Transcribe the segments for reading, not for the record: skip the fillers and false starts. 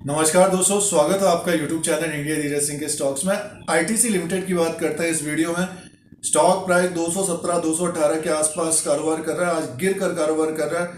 नमस्कार दोस्तों, स्वागत है आपका YouTube channel India Dheeraj Singh के स्टॉक्स में। आईटीसी लिमिटेड की बात करते हैं इस वीडियो में। स्टॉक प्राइस 217 218 के आसपास कारोबार कर रहा है। आज गिर कर कारोबार कर रहा है।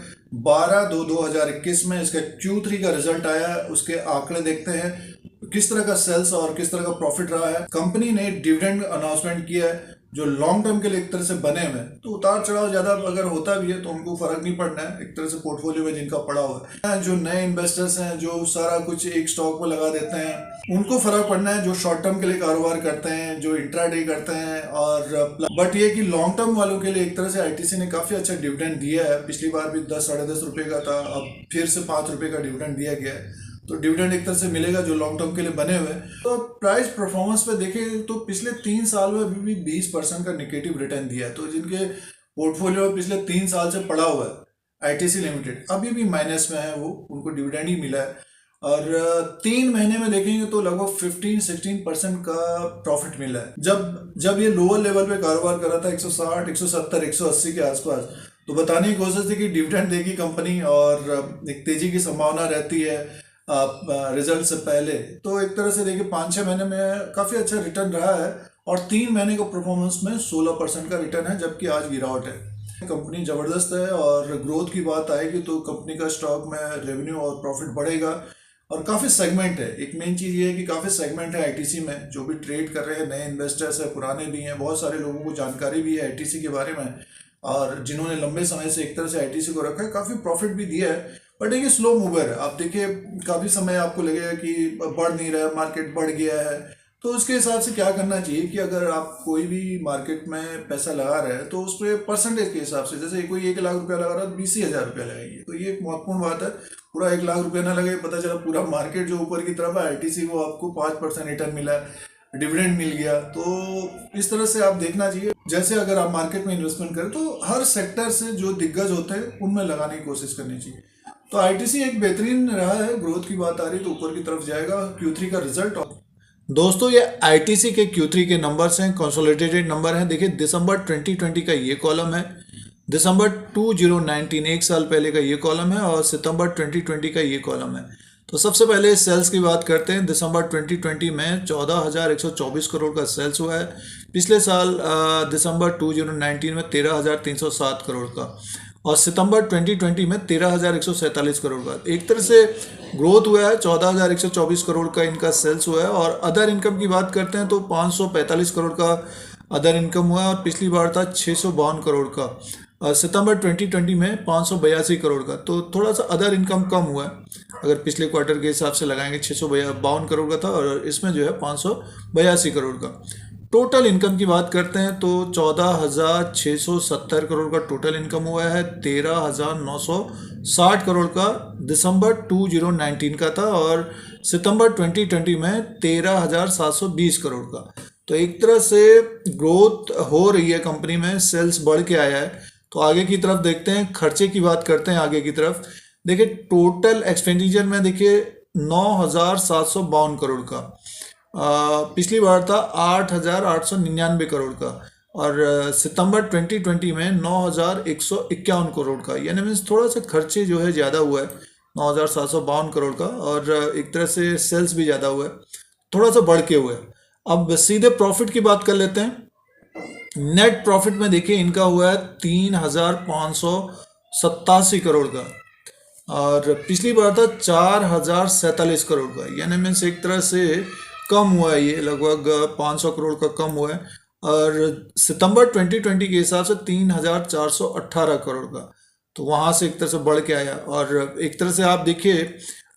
12/2/2021 में इसका Q3 का रिजल्ट आया है। उसके आंकड़े देखते हैं किस तरह का सेल्स और किस तरह का प्रॉफिट रहा है। कंपनी ने डिविडेंड अनाउंसमेंट किया है जो लॉन्ग टर्म के लिए एक तरह से बने हुए हैं। तो उतार चढ़ाव ज्यादा अगर होता भी है तो उनको फर्क नहीं पड़ना है, एक तरह से पोर्टफोलियो में जिनका पड़ा हुआ है। जो नए इन्वेस्टर्स हैं जो सारा कुछ एक स्टॉक में लगा देते हैं उनको फर्क पड़ना है, जो शॉर्ट टर्म के लिए कारोबार करते हैं, जो इंट्राडे करते हैं। और बट ये कि लॉन्ग टर्म वालों के लिए एक तरह से आईटीसी ने काफी अच्छा डिविडेंड दिया है। पिछली बार भी 10 साढ़े 10 रुपए का था, अब फिर से 5 रुपए का डिविडेंड दिया गया है। तो डिविडेंड एक तरह से मिलेगा जो लॉन्ग टर्म के लिए बने हुए हैं। तो प्राइस परफॉर्मेंस पे देखें तो पिछले 3 साल में अभी भी 20% का निगेटिव रिटर्न दिया है। तो जिनके पोर्टफोलियो में पिछले 3 साल से पड़ा हुआ है आईटीसी लिमिटेड अभी भी माइनस में है, वो उनको डिविडेंड ही मिला है। और 3 महीने में देखेंगे तो लगभग 15-16% का प्रॉफिट मिला है। जब जब ये लोअर लेवल पे कारोबार कर रहा था 160 170 180 के आसपास, तो बताने की कोशिश थी कि डिविडेंड देगी कंपनी और एक तेजी की संभावना रहती है रिजल्ट से पहले। तो एक तरह से देखिए 5-6 महीने में काफ़ी अच्छा रिटर्न रहा है और 3 महीने का परफॉर्मेंस में 16% का रिटर्न है, जबकि आज गिरावट है। कंपनी ज़बरदस्त है और ग्रोथ की बात आएगी तो कंपनी का स्टॉक में रेवेन्यू और प्रॉफिट बढ़ेगा। और काफ़ी सेगमेंट है। एक मेन चीज़ ये है कि काफ़ी सेगमेंट है आईटीसी में, जो भी ट्रेड कर रहे हैं नए इन्वेस्टर्स है, पुराने भी हैं, बहुत सारे लोगों को जानकारी भी है आईटीसी के बारे में और जिन्होंने लंबे समय से एक तरह से आईटीसी को रखा है, काफ़ी प्रॉफिट भी दिया है। बट ये स्लो मूवर है। आप देखिए काफ़ी समय आपको लगेगा कि बढ़ नहीं रहा है, मार्केट बढ़ गया है। तो उसके हिसाब से क्या करना चाहिए कि अगर आप कोई भी मार्केट में पैसा लगा रहे हैं तो उस पर परसेंटेज के हिसाब से, जैसे कोई 1 लाख रुपया लगा रहा है तो 20,000 रुपया लगाइए। तो ये एक महत्वपूर्ण बात है। पूरा 1 लाख रुपया ना लगे, पता चला पूरा मार्केट जो ऊपर की तरफ है आईटीसी वो आपको 5% रिटर्न मिला है, डिविडेंड मिल गया। तो इस तरह से आप देखना चाहिए। जैसे अगर आप मार्केट में इन्वेस्टमेंट करें तो हर सेक्टर से जो दिग्गज होते हैं उनमें लगाने की कोशिश करनी चाहिए। तो आईटीसी एक बेहतरीन रहा है। ग्रोथ की बात आ रही तो ऊपर की तरफ जाएगा। Q3 का रिजल्ट दोस्तों ये आईटीसी के Q3 के नंबर्स हैं, कंसोलिडेटेड नंबर हैं। देखिए दिसंबर 2020 का ये कॉलम है, दिसंबर 2019 एक साल पहले का ये कॉलम है और सितंबर 2020 का ये कॉलम है। तो सबसे पहले सेल्स की बात करते हैं। दिसंबर 2020 में 14,124 करोड़ का सेल्स हुआ है। पिछले साल दिसंबर 2019 में 13,307 करोड़ का और सितंबर 2020 में 13,147 करोड़ का एक तरह से ग्रोथ हुआ है। 14,124 करोड़ का इनका सेल्स हुआ है। और अदर इनकम की बात करते हैं तो 545 करोड़ का अदर इनकम हुआ है और पिछली बार था 652 करोड़ का। सितंबर 2020 में 582 करोड़ का। तो थोड़ा सा अदर इनकम कम हुआ है। अगर पिछले क्वार्टर के हिसाब से लगाएंगे 652 करोड़ का था और इसमें जो है 582 करोड़ का। टोटल इनकम की बात करते हैं तो 14,670 करोड़ का टोटल इनकम हुआ है। 13,960 करोड़ का दिसंबर 2019 का था और सितंबर 2020 में 13,720 करोड़ का। तो एक तरह से ग्रोथ हो रही है कंपनी में, सेल्स बढ़ के आया है। तो आगे की तरफ देखते हैं, खर्चे की बात करते हैं आगे की तरफ। देखिए टोटल एक्सपेंडिचर में देखिए 9,752 करोड़ का, पिछली बार था 8,899 करोड़ का और सितंबर 2020 में 9,151 करोड़ का। यानी मीन्स थोड़ा सा खर्चे जो है ज़्यादा हुआ है 9,752 करोड़ का और एक तरह से सेल्स भी ज़्यादा हुआ है, थोड़ा सा बढ़ के हुआ है। अब सीधे प्रॉफिट की बात कर लेते हैं। नेट प्रॉफिट में देखिए इनका हुआ है 3,587 करोड़ का और पिछली बार था 4,047 करोड़ का। यानी मीन्स एक तरह से कम हुआ है, ये लगभग 500 करोड़ का कम हुआ है। और सितंबर 2020 के हिसाब से 3,418 करोड़ का। तो वहाँ से एक तरह से बढ़ के आया। और एक तरह से आप देखिए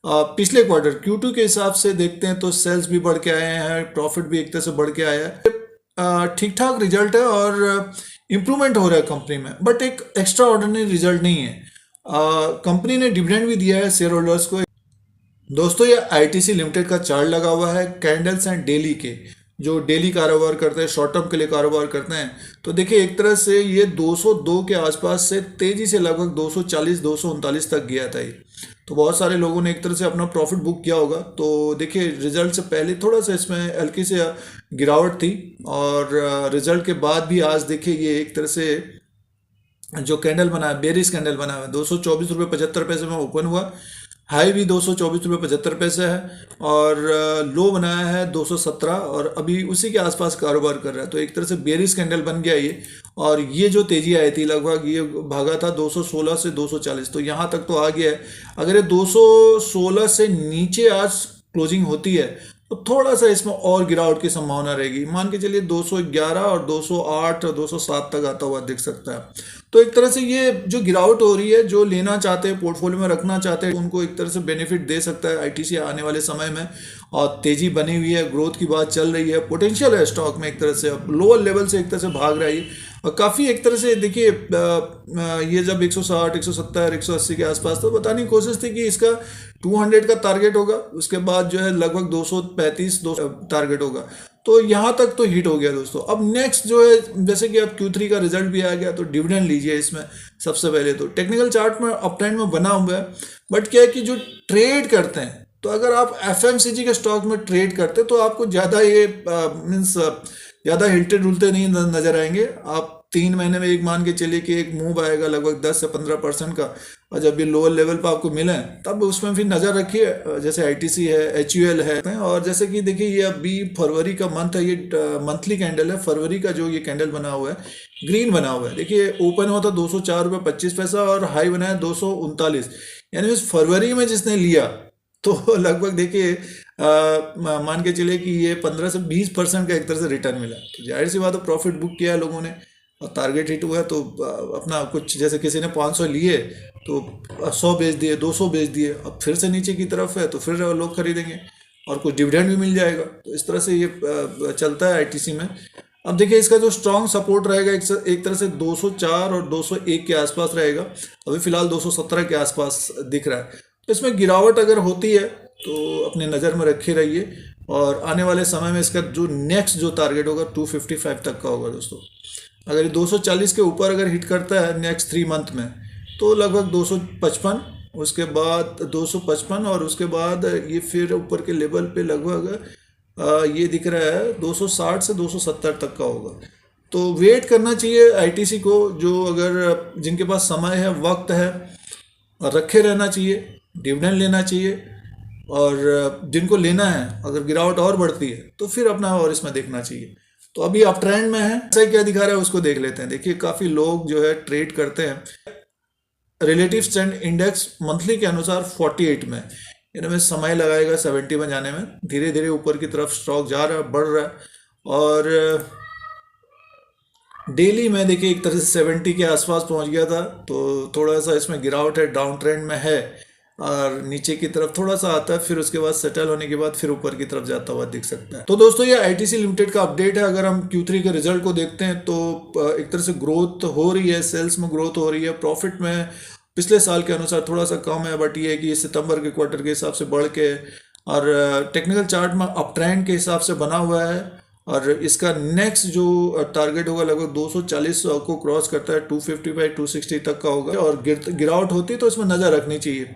पिछले क्वार्टर Q2 के हिसाब से देखते हैं तो सेल्स भी बढ़ के आए हैं, प्रॉफिट भी एक तरह से बढ़ के आया है। ठीक ठाक रिजल्ट है और इम्प्रूवमेंट हो रहा है कंपनी में, बट एक एक्स्ट्रा ऑर्डिनरी रिजल्ट नहीं है। कंपनी ने डिविडेंड भी दिया है शेयर होल्डर्स को। दोस्तों ये आईटीसी लिमिटेड का चार्ट लगा हुआ है कैंडल्स एंड डेली के, जो डेली कारोबार करते हैं, शॉर्ट टर्म के लिए कारोबार करते हैं। तो देखिए एक तरह से ये 202 के आसपास से तेजी से लगभग 240 239 तक गया था ये। तो बहुत सारे लोगों ने एक तरह से अपना प्रॉफिट बुक किया होगा। तो देखिए रिजल्ट से पहले थोड़ा सा इसमें हल्की से गिरावट थी और रिजल्ट के बाद भी आज देखिए ये एक तरह से जो कैंडल बना है, बेरिश कैंडल बना है, 224 रुपये 75 पैसे में ओपन हुआ। हाई भी 224 रुपये 75 पैसे है, और लो बनाया है 217, और अभी उसी के आसपास कारोबार कर रहा है। तो एक तरह से बेरिश कैंडल बन गया ये, और ये जो तेजी आई थी लगभग ये भागा था 216 से 240, तो यहाँ तक तो आ गया है। अगर ये 216 से नीचे आज क्लोजिंग होती है तो थोड़ा सा इसमें और गिरावट की संभावना रहेगी। मान के चलिए 211 और 208 और 207 तक आता हुआ दिख सकता है। तो एक तरह से ये जो गिरावट हो रही है, जो लेना चाहते हैं पोर्टफोलियो में रखना चाहते हैं उनको एक तरह से बेनिफिट दे सकता है आईटीसी आने वाले समय में। और तेजी बनी हुई है, ग्रोथ की बात चल रही है, पोटेंशियल है स्टॉक में एक तरह से। अब लोअर लेवल से एक तरह से भाग रहा है और काफ़ी एक तरह से देखिए ये जब 160 170 180 के आसपास तो बताने की कोशिश थी कि इसका 200 का टारगेट होगा, उसके बाद जो है लगभग 235 टारगेट होगा। तो यहाँ तक तो हिट हो गया दोस्तों। अब नेक्स्ट जो है, जैसे कि अब Q3 का रिजल्ट भी आ गया तो डिविडेंड लीजिए इसमें। सबसे पहले तो टेक्निकल चार्ट में अप ट्रेंड में बना हुआ है, बट क्या है कि जो ट्रेड करते हैं, तो अगर आप FMCG के स्टॉक में ट्रेड करते तो आपको ज़्यादा ये मीन्स ज़्यादा हिलते डुलते नहीं नजर आएंगे। आप 3 महीने में एक मान के चलिए कि एक मूव आएगा लगभग 10 से 15% का, और जब ये लोअर लेवल पर आपको मिले तब उसमें फिर नज़र रखिए। जैसे आईटीसी है, HUL है, और जैसे कि देखिए ये अभी फरवरी का मंथ है, ये मंथली कैंडल है। फरवरी का जो ये कैंडल बना हुआ है ग्रीन बना हुआ है, देखिए ओपन हुआ था 204 रुपये 25 पैसा और हाई बनाया 239, यानी उस फरवरी में जिसने लिया तो लगभग देखिए मान के चलिए कि ये 15 से 20% का एक तरह से रिटर्न मिला। तो जाहिर सी बात है प्रॉफिट बुक किया है लोगों ने और टारगेट हिट हुआ है, तो अपना कुछ जैसे किसी ने 500 लिए तो 100 बेच दिए, 200 बेच दिए, अब फिर से नीचे की तरफ है तो फिर लोग खरीदेंगे और कुछ डिविडेंड भी मिल जाएगा। तो इस तरह से ये चलता है आईटीसी में। अब देखिए इसका जो स्ट्रॉन्ग सपोर्ट रहेगा एक तरह से 204 और 201 के आसपास रहेगा। अभी फिलहाल 217 के आसपास दिख रहा है। तो इसमें गिरावट अगर होती है तो अपने नज़र में रखे रहिए, और आने वाले समय में इसका जो नेक्स्ट जो टारगेट होगा 255 तक का होगा दोस्तों। अगर ये 240 के ऊपर अगर हिट करता है नेक्स्ट 3 मंथ में तो लगभग 255, उसके बाद 255 और उसके बाद ये फिर ऊपर के लेवल पे लगभग ये दिख रहा है 260 से 270 तक का होगा। तो वेट करना चाहिए आईटीसी को, जो अगर जिनके पास समय है, वक्त है, रखे रहना चाहिए, डिविडेंड लेना चाहिए। और जिनको लेना है अगर गिरावट और बढ़ती है तो फिर अपना और इसमें देखना चाहिए। तो अभी अप ट्रेंड में है, ऐसा क्या दिखा रहा है उसको देख लेते हैं। देखिए काफ़ी लोग जो है ट्रेड करते हैं रिलेटिव स्ट्रेंथ इंडेक्स मंथली के अनुसार 48 में, इनमें समय लगाएगा 70 में जाने में। धीरे धीरे ऊपर की तरफ स्टॉक जा रहा है, बढ़ रहा है, और डेली में देखिए एक तरह से 70 के आसपास पहुंच गया था। तो थोड़ा सा इसमें गिरावट है, डाउन ट्रेंड में है, और नीचे की तरफ थोड़ा सा आता है, फिर उसके बाद सेटल होने के बाद फिर ऊपर की तरफ जाता हुआ दिख सकता है। तो दोस्तों ये आईटीसी लिमिटेड का अपडेट है। अगर हम Q3 के रिजल्ट को देखते हैं तो एक तरह से ग्रोथ हो रही है, सेल्स में ग्रोथ हो रही है, प्रॉफिट में पिछले साल के अनुसार थोड़ा सा कम है, बट ये है कि सितंबर के क्वार्टर के हिसाब से बढ़ के, और टेक्निकल चार्ट में अप ट्रेंड के हिसाब से बना हुआ है। और इसका नेक्स्ट जो टारगेट होगा लगभग 240 को क्रॉस करता है, 255 260 तक का होगा, और गिरावट होती है तो इसमें नज़र रखनी चाहिए।